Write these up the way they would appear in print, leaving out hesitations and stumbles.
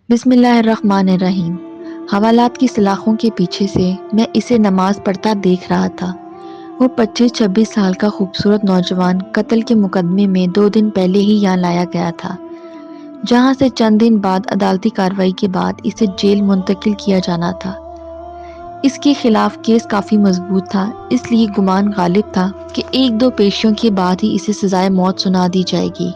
بسم اللہ الرحمن الرحیم۔ حوالات کی سلاخوں کے پیچھے سے میں اسے نماز پڑھتا دیکھ رہا تھا۔ وہ 25-26 سال کا خوبصورت نوجوان قتل کے مقدمے میں 2 دن پہلے ہی یہاں لایا گیا تھا، جہاں سے چند دن بعد عدالتی کارروائی کے بعد اسے جیل منتقل کیا جانا تھا۔ اس کے خلاف کیس کافی مضبوط تھا، اس لیے گمان غالب تھا کہ 1-2 پیشیوں کے بعد ہی اسے سزائے موت سنا دی جائے گی۔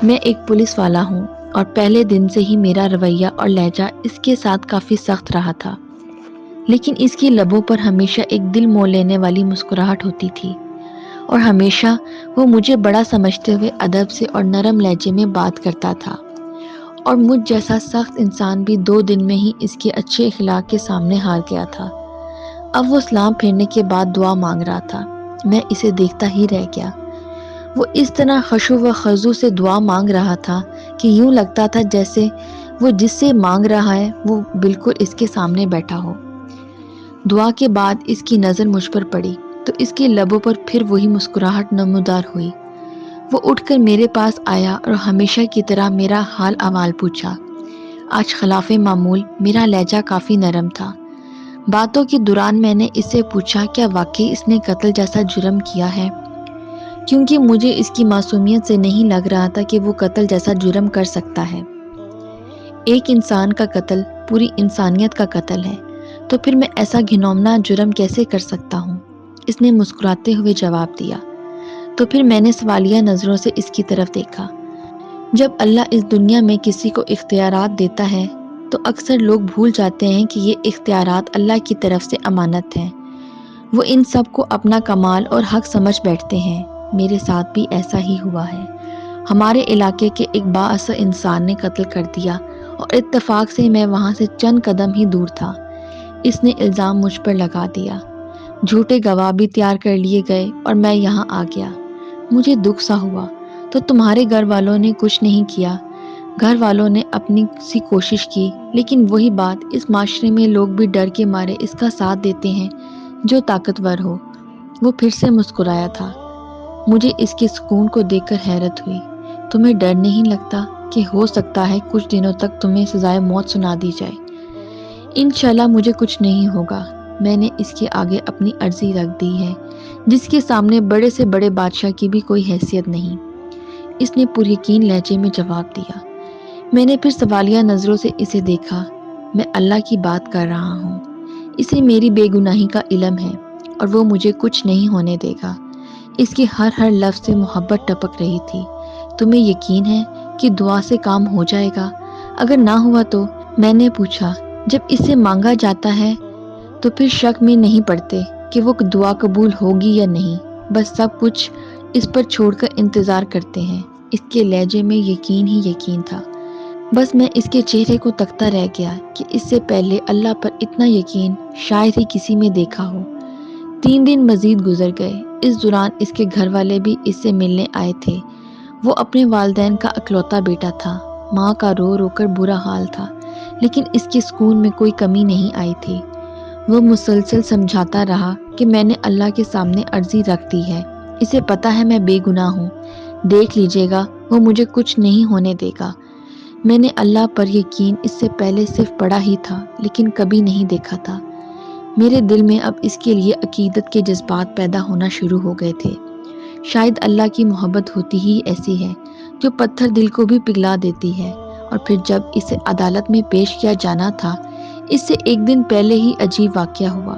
میں ایک پولیس والا ہوں اور پہلے دن سے ہی میرا رویہ اور لہجہ اس کے ساتھ کافی سخت رہا تھا، لیکن اس کی لبوں پر ہمیشہ ایک دل مول لینے والی مسکراہٹ ہوتی تھی، اور ہمیشہ وہ مجھے بڑا سمجھتے ہوئے ادب سے اور نرم لہجے میں بات کرتا تھا، اور مجھ جیسا سخت انسان بھی 2 دن میں ہی اس کے اچھے اخلاق کے سامنے ہار گیا تھا۔ اب وہ سلام پھیرنے کے بعد دعا مانگ رہا تھا۔ میں اسے دیکھتا ہی رہ گیا۔ وہ اس طرح خشوع و خضوع سے دعا مانگ رہا تھا کہ یوں لگتا تھا جیسے وہ جس سے مانگ رہا ہے وہ بالکل اس کے سامنے بیٹھا ہو۔ دعا کے بعد اس کی نظر مجھ پر پڑی تو اس کے لبوں پر پھر وہی مسکراہٹ نمودار ہوئی۔ وہ اٹھ کر میرے پاس آیا اور ہمیشہ کی طرح میرا حال احوال پوچھا۔ آج خلاف معمول میرا لہجہ کافی نرم تھا۔ باتوں کے دوران میں نے اس سے پوچھا کیا واقعی اس نے قتل جیسا جرم کیا ہے، کیونکہ مجھے اس کی معصومیت سے نہیں لگ رہا تھا کہ وہ قتل جیسا جرم کر سکتا ہے۔ ایک انسان کا قتل پوری انسانیت کا قتل ہے، تو پھر میں ایسا گھناؤنا جرم کیسے کر سکتا ہوں؟ اس نے مسکراتے ہوئے جواب دیا۔ تو پھر میں نے سوالیہ نظروں سے اس کی طرف دیکھا۔ جب اللہ اس دنیا میں کسی کو اختیارات دیتا ہے تو اکثر لوگ بھول جاتے ہیں کہ یہ اختیارات اللہ کی طرف سے امانت ہیں۔ وہ ان سب کو اپنا کمال اور حق سمجھ بیٹھتے ہیں۔ میرے ساتھ بھی ایسا ہی ہوا ہے۔ ہمارے علاقے کے ایک بااثر انسان نے قتل کر دیا اور اتفاق سے میں وہاں سے چند قدم ہی دور تھا۔ اس نے الزام مجھ پر لگا دیا۔ جھوٹے گواہ بھی تیار کر لیے گئے اور میں یہاں آ گیا۔ مجھے دکھ سا ہوا۔ تو تمہارے گھر والوں نے کچھ نہیں کیا؟ گھر والوں نے اپنی سی کوشش کی، لیکن وہی بات، اس معاشرے میں لوگ بھی ڈر کے مارے اس کا ساتھ دیتے ہیں جو طاقتور ہو۔ وہ پھر سے مسکرایا تھا۔ مجھے اس کے سکون کو دیکھ کر حیرت ہوئی۔ تمہیں ڈر نہیں لگتا کہ ہو سکتا ہے کچھ دنوں تک تمہیں سزائے موت سنا دی جائے؟ انشاءاللہ مجھے کچھ نہیں ہوگا۔ میں نے اس کے آگے اپنی عرضی رکھ دی ہے، جس کے سامنے بڑے سے بڑے بادشاہ کی بھی کوئی حیثیت نہیں۔ اس نے پر یقین لہجے میں جواب دیا۔ میں نے پھر سوالیہ نظروں سے اسے دیکھا۔ میں اللہ کی بات کر رہا ہوں۔ اسے میری بے گناہی کا علم ہے اور وہ مجھے کچھ نہیں ہونے دے گا۔ اس کے ہر لفظ سے محبت ٹپک رہی تھی۔ تمہیں یقین ہے کہ دعا سے کام ہو جائے گا؟ اگر نہ ہوا تو؟ میں نے پوچھا۔ جب اس سے مانگا جاتا ہے تو پھر شک میں نہیں پڑتے کہ وہ دعا قبول ہوگی یا نہیں، بس سب کچھ اس پر چھوڑ کر انتظار کرتے ہیں۔ اس کے لہجے میں یقین ہی یقین تھا۔ بس میں اس کے چہرے کو تکتا رہ گیا کہ اس سے پہلے اللہ پر اتنا یقین شاید ہی کسی میں دیکھا ہو۔ 3 دن مزید گزر گئے۔ اس دوران اس کے گھر والے بھی اس سے ملنے آئے تھے۔ وہ اپنے والدین کا اکلوتا بیٹا تھا۔ ماں کا رو رو کر برا حال تھا، لیکن اس کے سکون میں کوئی کمی نہیں آئی تھی۔ وہ مسلسل سمجھاتا رہا کہ میں نے اللہ کے سامنے عرضی رکھ دی ہے، اسے پتا ہے میں بے گناہ ہوں، دیکھ لیجیے گا وہ مجھے کچھ نہیں ہونے دے گا۔ میں نے اللہ پر یقین اس سے پہلے صرف پڑھا ہی تھا، لیکن کبھی نہیں دیکھا تھا۔ میرے دل میں اب اس کے لیے عقیدت کے جذبات پیدا ہونا شروع ہو گئے تھے۔ شاید اللہ کی محبت ہوتی ہی ایسی ہے جو پتھر دل کو بھی پگھلا دیتی ہے۔ اور پھر جب اسے عدالت میں پیش کیا جانا تھا، اس سے 1 دن پہلے ہی عجیب واقعہ ہوا۔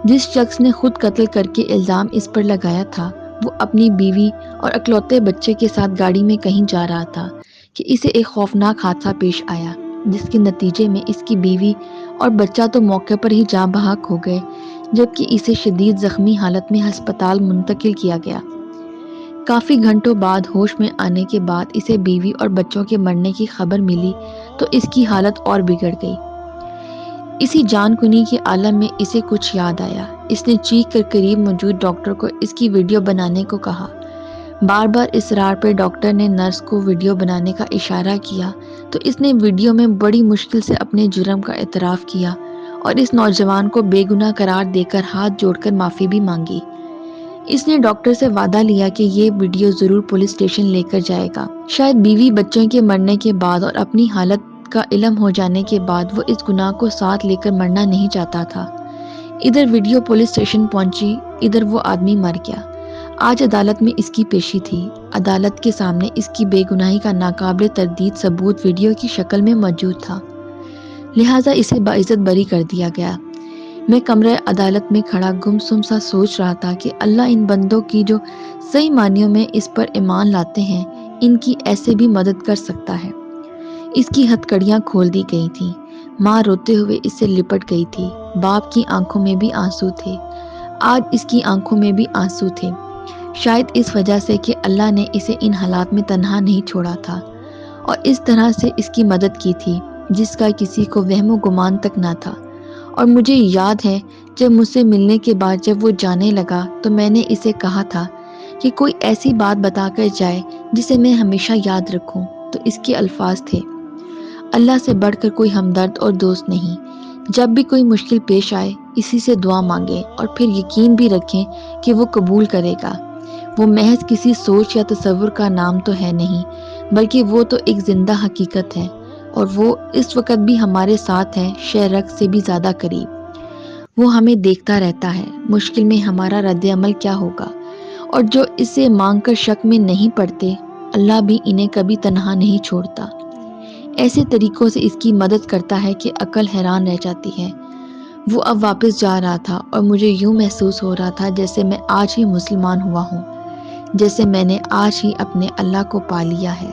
جس شخص نے خود قتل کر کے الزام اس پر لگایا تھا، وہ اپنی بیوی اور اکلوتے بچے کے ساتھ گاڑی میں کہیں جا رہا تھا کہ اسے ایک خوفناک حادثہ پیش آیا، جس کے نتیجے میں اس کی بیوی اور بچہ تو موقع پر ہی جاں بحق ہو گئے، جبکہ اسے شدید زخمی حالت میں ہسپتال منتقل کیا گیا۔ کافی گھنٹوں بعد ہوش میں آنے کے بعد اسے بیوی اور بچوں کے مرنے کی خبر ملی تو اس کی حالت اور بگڑ گئی۔ اسی جان کنی کے عالم میں اسے کچھ یاد آیا۔ اس نے چیخ کر قریب موجود ڈاکٹر کو اس کی ویڈیو بنانے کو کہا۔ بار بار اصرار پر ڈاکٹر نے نرس کو ویڈیو بنانے کا اشارہ کیا تو اس نے ویڈیو میں بڑی مشکل سے اپنے جرم کا اعتراف کیا اور اس نوجوان کو بے گناہ قرار دے کر ہاتھ جوڑ کر معافی بھی مانگی۔ اس نے ڈاکٹر سے وعدہ لیا کہ یہ ویڈیو ضرور پولیس اسٹیشن لے کر جائے گا۔ شاید بیوی بچوں کے مرنے کے بعد اور اپنی حالت حد کا علم ہو جانے کے بعد وہ اس گناہ کو ساتھ لے کر مرنا نہیں چاہتا تھا۔ ادھر ویڈیو پولیس اسٹیشن پہنچی، ادھر وہ آدمی مر گیا۔ آج عدالت میں اس کی پیشی تھی۔ عدالت کے سامنے اس کی بے گناہی کا ناقابل تردید ثبوت ویڈیو کی شکل میں موجود تھا، لہٰذا اسے باعزت بری کر دیا گیا۔ میں کمرہ عدالت میں کھڑا گمسم سا سوچ رہا تھا کہ اللہ ان بندوں کی جو صحیح معنیوں میں اس پر ایمان لاتے ہیں، ان کی ایسے بھی مدد کر سکتا ہے۔ اس کی ہتھکڑیاں کھول دی گئی تھیں، ماں روتے ہوئے اس سے لپٹ گئی تھی، باپ کی آنکھوں میں بھی آنسو تھے، آج اس کی آنکھوں میں بھی آنسو تھے، شاید اس وجہ سے کہ اللہ نے اسے ان حالات میں تنہا نہیں چھوڑا تھا اور اس طرح سے اس کی مدد کی تھی جس کا کسی کو وہم و گمان تک نہ تھا۔ اور مجھے یاد ہے جب مجھ سے ملنے کے بعد جب وہ جانے لگا تو میں نے اسے کہا تھا کہ کوئی ایسی بات بتا کر جائے جسے میں ہمیشہ یاد رکھوں، تو اس کے الفاظ تھے، اللہ سے بڑھ کر کوئی ہمدرد اور دوست نہیں، جب بھی کوئی مشکل پیش آئے اسی سے دعا مانگیں اور پھر یقین بھی رکھیں کہ وہ قبول کرے گا۔ وہ محض کسی سوچ یا تصور کا نام تو ہے نہیں، بلکہ وہ تو ایک زندہ حقیقت ہے، اور وہ اس وقت بھی ہمارے ساتھ ہے، شہرک سے بھی زیادہ قریب۔ وہ ہمیں دیکھتا رہتا ہے مشکل میں ہمارا رد عمل کیا ہوگا، اور جو اسے مانگ کر شک میں نہیں پڑتے، اللہ بھی انہیں کبھی تنہا نہیں چھوڑتا۔ ایسے طریقوں سے اس کی مدد کرتا ہے کہ عقل حیران رہ جاتی ہے۔ وہ اب واپس جا رہا تھا اور مجھے یوں محسوس ہو رہا تھا جیسے میں آج ہی مسلمان ہوا ہوں، جیسے میں نے آج ہی اپنے اللہ کو پا لیا ہے۔